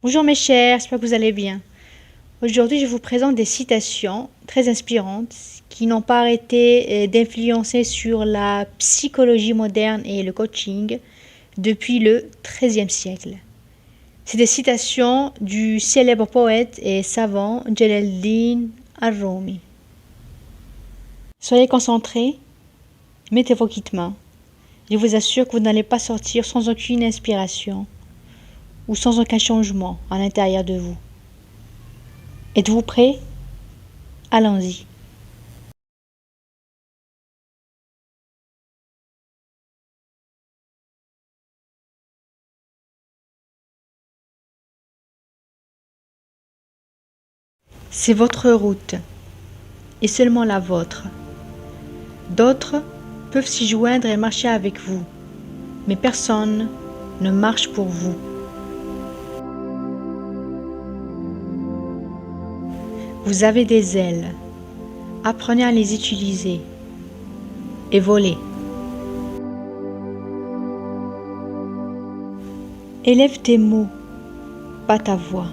Bonjour mes chers, j'espère que vous allez bien. Aujourd'hui, je vous présente des citations très inspirantes qui n'ont pas arrêté d'influencer sur la psychologie moderne et le coaching depuis le XIIIe siècle. C'est des citations du célèbre poète et savant Jalaluddin Ar-Rumi. Soyez concentrés, mettez vos kits mains. Je vous assure que vous n'allez pas sortir sans aucune inspiration ou sans aucun changement à l'intérieur de vous. Êtes-vous prêts? Allons-y. C'est votre route, et seulement la vôtre. D'autres peuvent s'y joindre et marcher avec vous, mais personne ne marche pour vous. Vous avez des ailes, apprenez à les utiliser et volez. Élève tes mots, pas ta voix.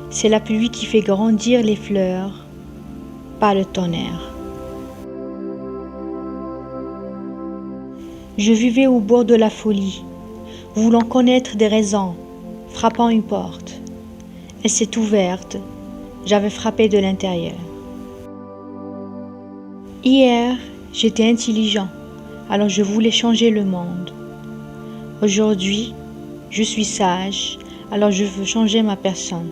C'est la pluie qui fait grandir les fleurs, pas le tonnerre. Je vivais au bord de la folie, voulant connaître des raisons, frappant une porte. Elle s'est ouverte, j'avais frappé de l'intérieur. Hier, j'étais intelligent, alors je voulais changer le monde. Aujourd'hui, je suis sage, alors je veux changer ma personne.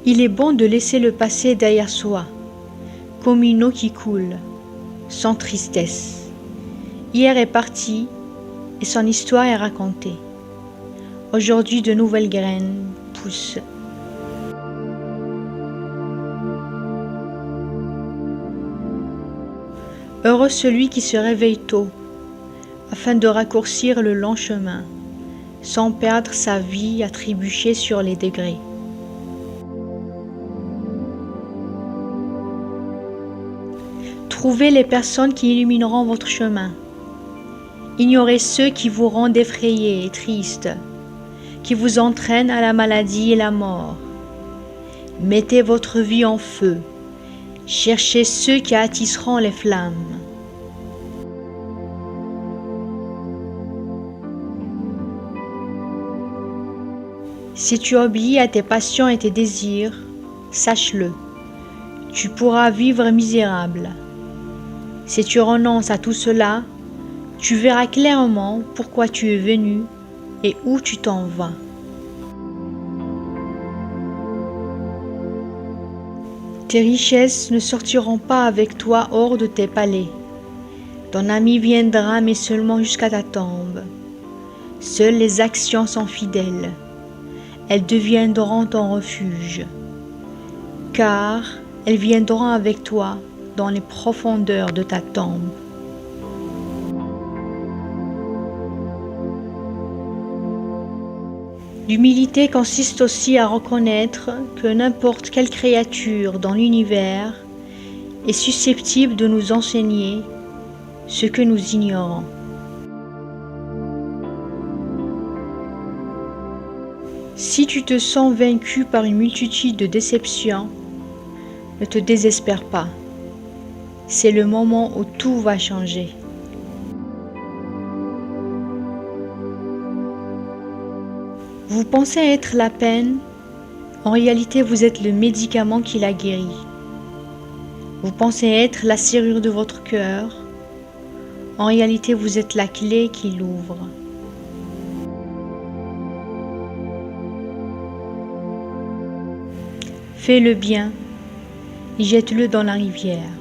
Il est bon de laisser le passé derrière soi, comme une eau qui coule, sans tristesse. Hier est parti et son histoire est racontée. Aujourd'hui, de nouvelles graines poussent. Heureux celui qui se réveille tôt, afin de raccourcir le long chemin, sans perdre sa vie à trébucher sur les degrés. Trouvez les personnes qui illumineront votre chemin. Ignorez ceux qui vous rendent effrayés et tristes, qui vous entraînent à la maladie et la mort. Mettez votre vie en feu. Cherchez ceux qui attiseront les flammes. Si tu obéis à tes passions et tes désirs, sache-le, tu pourras vivre misérable. Si tu renonces à tout cela, tu verras clairement pourquoi tu es venu et où tu t'en vas. Tes richesses ne sortiront pas avec toi hors de tes palais. Ton ami viendra, mais seulement jusqu'à ta tombe. Seules les actions sont fidèles. Elles deviendront ton refuge, car elles viendront avec toi dans les profondeurs de ta tombe. L'humilité consiste aussi à reconnaître que n'importe quelle créature dans l'univers est susceptible de nous enseigner ce que nous ignorons. Si tu te sens vaincu par une multitude de déceptions, ne te désespère pas. C'est le moment où tout va changer. Vous pensez être la peine, en réalité vous êtes le médicament qui la guérit. Vous pensez être la serrure de votre cœur, en réalité vous êtes la clé qui l'ouvre. Fais le bien et jette-le dans la rivière.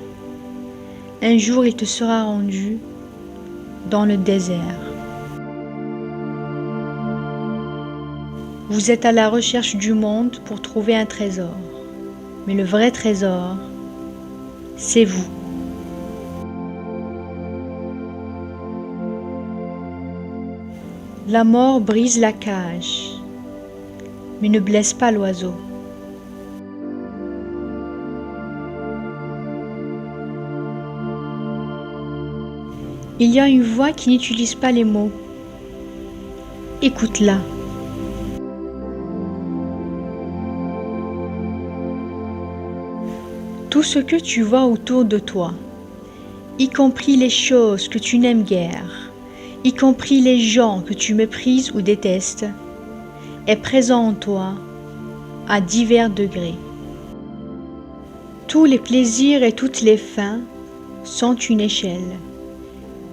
Un jour il te sera rendu dans le désert. Vous êtes à la recherche du monde pour trouver un trésor, mais le vrai trésor, c'est vous. La mort brise la cage, mais ne blesse pas l'oiseau. Il y a une voix qui n'utilise pas les mots. Écoute-la. tout ce que tu vois autour de toi, y compris les choses que tu n'aimes guère, y compris les gens que tu méprises ou détestes, est présent en toi à divers degrés. Tous les plaisirs et toutes les fins sont une échelle.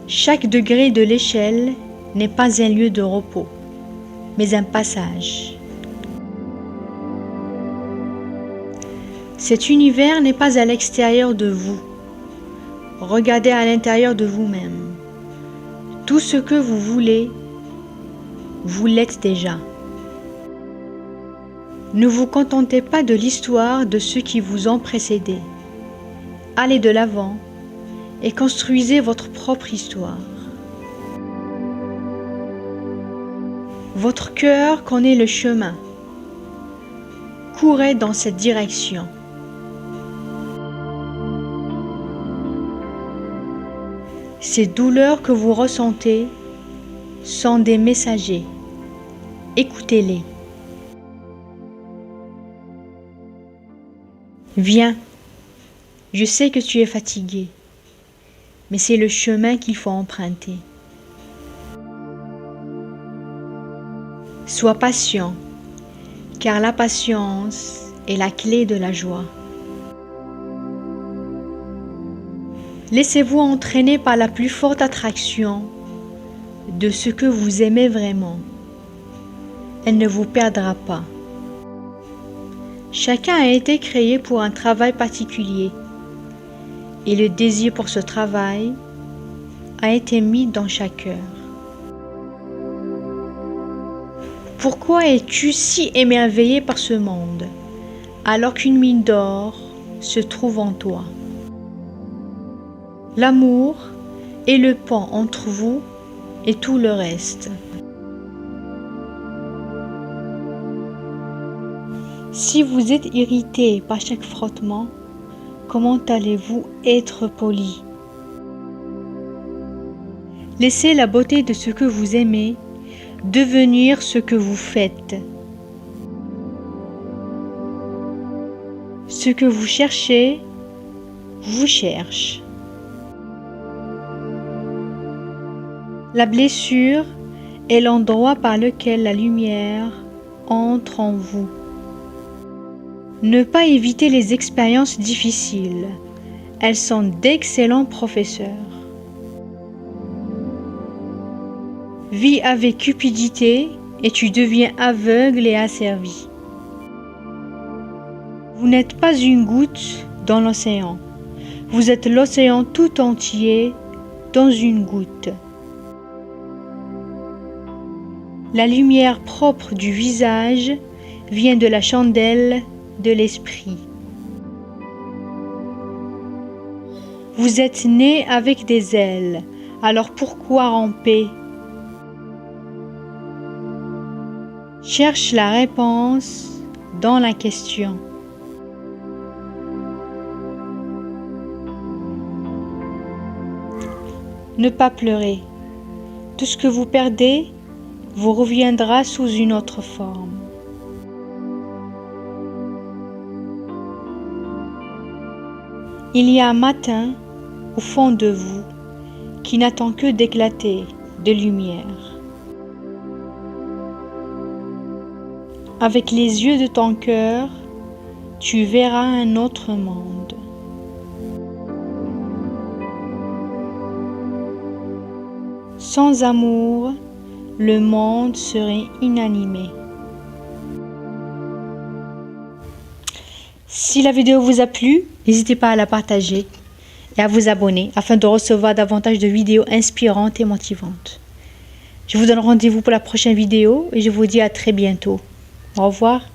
Chaque degré de l'échelle n'est pas un lieu de repos, mais un passage. Cet univers n'est pas à l'extérieur de vous. Regardez à l'intérieur de vous-même. Tout ce que vous voulez, vous l'êtes déjà. Ne vous contentez pas de l'histoire de ceux qui vous ont précédé. Allez de l'avant et construisez votre propre histoire. Votre cœur connaît le chemin. Courez dans cette direction. Ces douleurs que vous ressentez sont des messagers. Écoutez-les. Viens, je sais que tu es fatigué, mais c'est le chemin qu'il faut emprunter. Sois patient, car la patience est la clé de la joie. Laissez-vous entraîner par la plus forte attraction de ce que vous aimez vraiment. Elle ne vous perdra pas. Chacun a été créé pour un travail particulier et le désir pour ce travail a été mis dans chaque cœur. Pourquoi es-tu si émerveillé par ce monde alors qu'une mine d'or se trouve en toi? L'amour est le pont entre vous et tout le reste. Si vous êtes irrité par chaque frottement, comment allez-vous être poli? Laissez la beauté de ce que vous aimez devenir ce que vous faites. Ce que vous cherchez, vous cherche. La blessure est l'endroit par lequel la lumière entre en vous. Ne pas éviter les expériences difficiles. Elles sont d'excellents professeurs. Vis avec cupidité et tu deviens aveugle et asservi. Vous n'êtes pas une goutte dans l'océan. Vous êtes l'océan tout entier dans une goutte. La lumière propre du visage vient de la chandelle de l'esprit. Vous êtes né avec des ailes, alors pourquoi ramper? Cherche la réponse dans la question. Ne pas pleurer. Tout ce que vous perdez vous reviendra sous une autre forme. Il y a un matin au fond de vous qui n'attend que d'éclater de lumière. Avec les yeux de ton cœur, tu verras un autre monde. Sans amour, le monde serait inanimé. Si la vidéo vous a plu, n'hésitez pas à la partager et à vous abonner afin de recevoir davantage de vidéos inspirantes et motivantes. Je vous donne rendez-vous pour la prochaine vidéo et je vous dis à très bientôt. Au revoir.